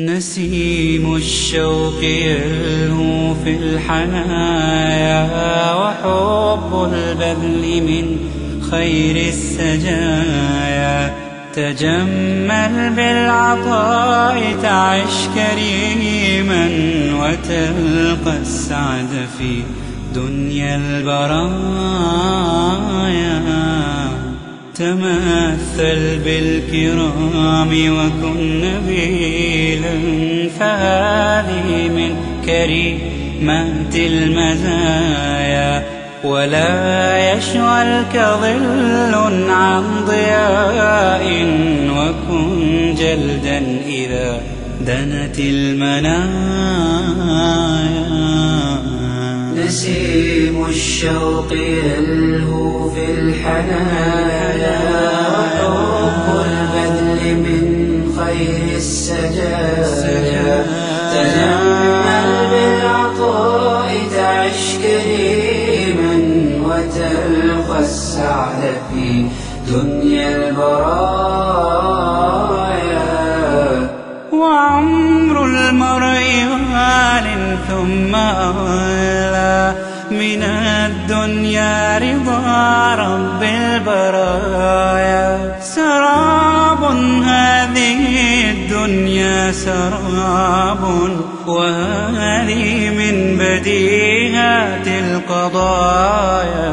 نسيم الشوق يلهو في الحنايا، وحب البذل من خير السجايا. تجمل بالعطاء تعش كريما، وتلقى السعد في دنيا البرايا. تمثل بالكرام وكن نبيلا، فهذه من كريمات المزايا. ولا يشغلك ظل عن ضياء، وكن جلدا إذا دنت المنايا. نسيم الشوق يلهو في الحنايا، وحب البذل من خير السجايا. تجمل بالعطاء تعش كريما، وتلقى السعد في دنيا البرايا. وعمر المرء غال ثم أغلى، من الدنيا رضا رب البرايا. سراب هذه الدنيا سراب، وهذه من بديهات القضايا.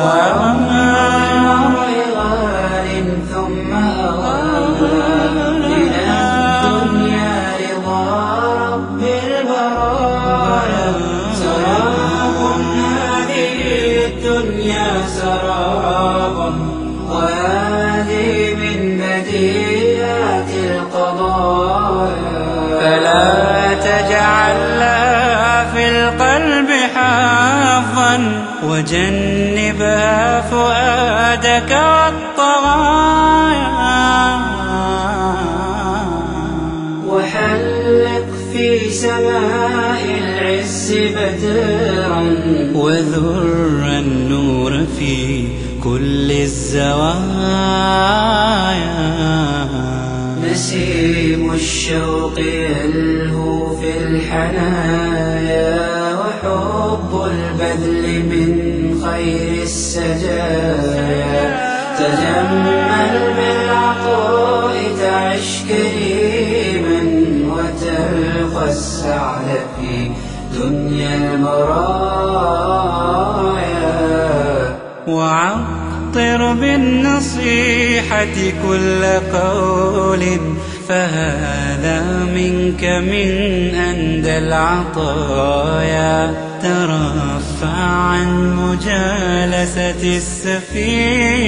وعمر المرء غال ثم أغلى، من الدنيا رضا رب البرايا. سراب هذه الدنيا سراب، وهذه من بديهات القضايا. فلا تجعل لها في القلب حظا، وجنبها فؤادك والطغايا. وحلق في سماء العز بدرا، وذر النور في كل الزوايا. نسيم الشوق يلهو في الحنايا، وحب البذل من خير السجايا. تجمل بالعطاء تعش كريما، وتلقى السعد في دنيا البرايا. وعطر بالنصيحة كل قول، فهذا منك من أندى العطايا. ترفع عن مجالسة السفيه،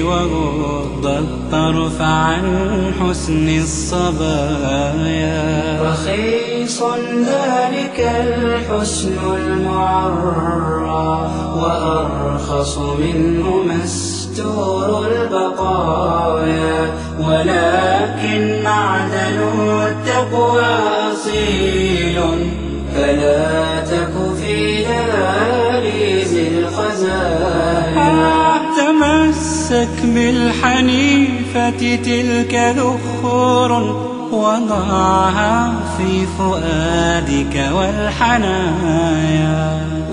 وغض الطرف عن حسن الصبايا. رخيص ذلك الحسن المعرى، وأرخص منه مستور البقايا. ولكن معدن التقوى أصيل، فلا تك في دهاليز الخزايا. تمسك بالحنيفة تلك ذخور، وضعها في فؤادك والحنايا.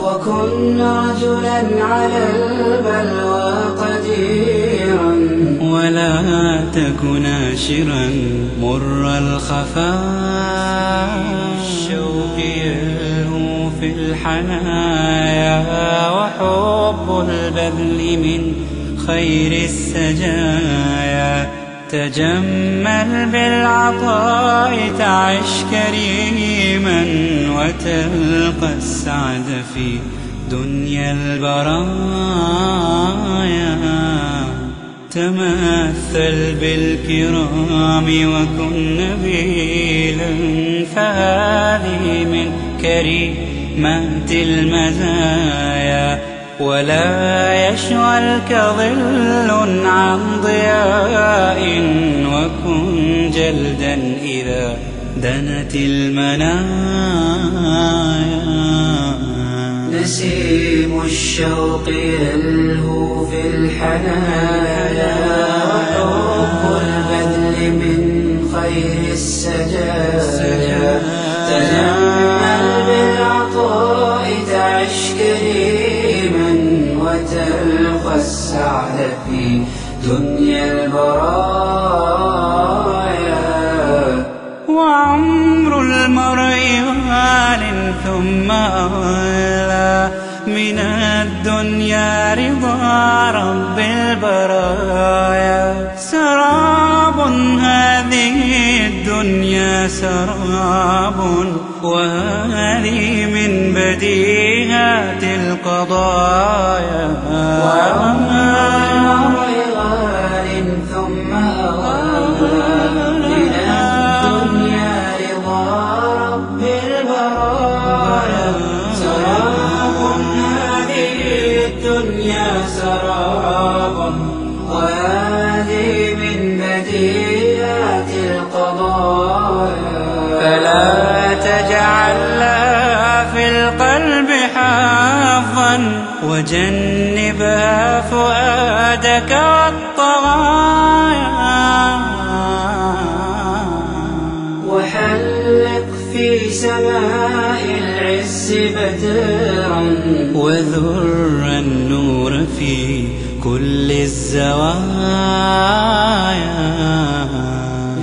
وكن رجلا على البلوى قديرا، ولا تك ناشرا مر الخفايا. الشوق يلهو في الحنايا، وحب البذل من خير السجايا. تجمل بالعطاء تعش كريما، وتلقى السعد في دنيا البرايا. تمثل بالكرام وكن نبيلا، فهذه من كريمات المزايا. ولا يشغلك ظل عن ضياء، وكن جلدا إذا دنت المنايا. نسيم الشوق يلهو في الحنايا، وحب البذل من خير خير السجايا تجمل بالعطاء تعش كريما وتلقى السعد في دنيا البرايا. وعمر المرء غال ثم أغلى من الدنيا رضا رب البرايا. سراب هذه الدنيا سراب وهذه من بديهات القضايا. وعمر غال ثم أغلى من الدنيا رضا رب البرايا. سراب هذه الدنيا سراب وهذه من بديهات القضايا. فلا تجعل لها في القلب حظا وجنبها فؤادك والطغايا. وحلق في سماء العز بدرا وذر النور في كل الزوايا.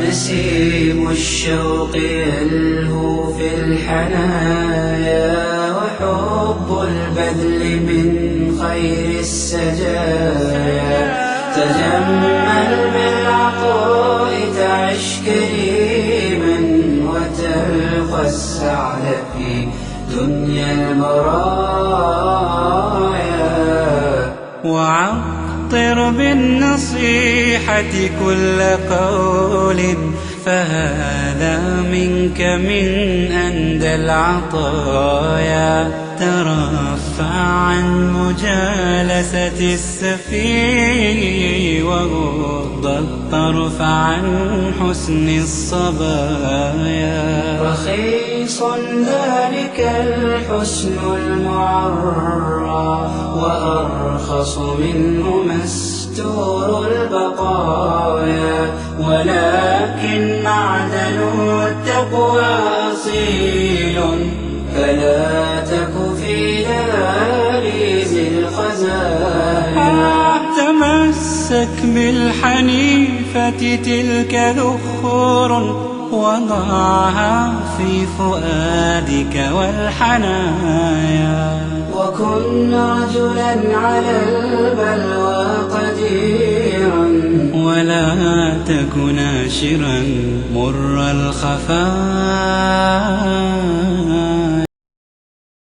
نسيم الشوق يلهو في الحنايا وحب البذل من خير السجايا. تجمل بالعطاء تعش كريما وتلقى السعد في دنيا البرايا. وعطر بالنصيحة كل قول فهذا منك من أندى العطايا. ترفع عن مجالسة السفيه وغض الطرف عن حسن الصبايا. رخيص ذلك الحسن المعرى وأرخص منه مستور البقايا. ولكن معدن التقوى أصيل فلا تك في دهاليز الخزايا. تمسك بالحنيفة تلك ذخور وضعها في فؤادك والحنايا. وكن رجلا على البلوى قديرا ولا تك ناشرا مر الخفايا.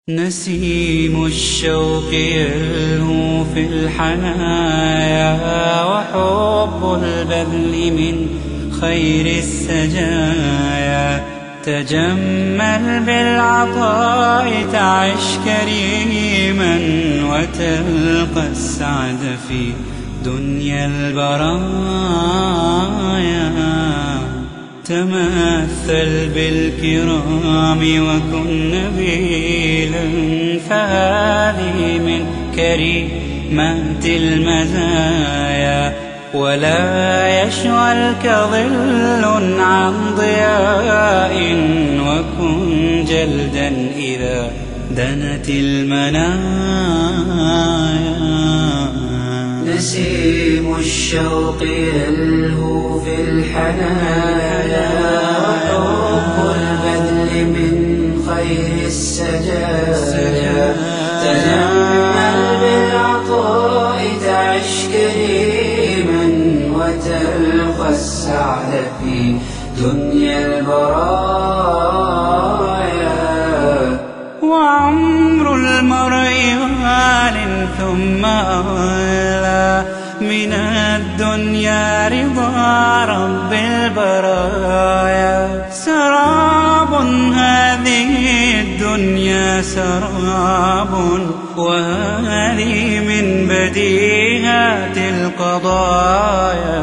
نسيم الشوق يلهو في الحنايا وحب البذل من خير السجايا. تجمل بالعطاء تعش كريما وتلقى السعد في دنيا البرايا. تمثل بالكرام وكن نبيلا فهذه من كريمات المزايا. ولا يشغلك ظل عن ضياء وكن جلدا إذا دنت المنايا. نسيم الشوق يلهو في الحنايا وحب البذل من خير السجايا. تجمل بالعطاء تعش كريما وتلقى السعد في دنيا البرايا. وعمر المرء غال ثم أغلى من الدنيا رضا رب البرايا. سراب هذه الدنيا سراب وهذه من بديهات القضايا.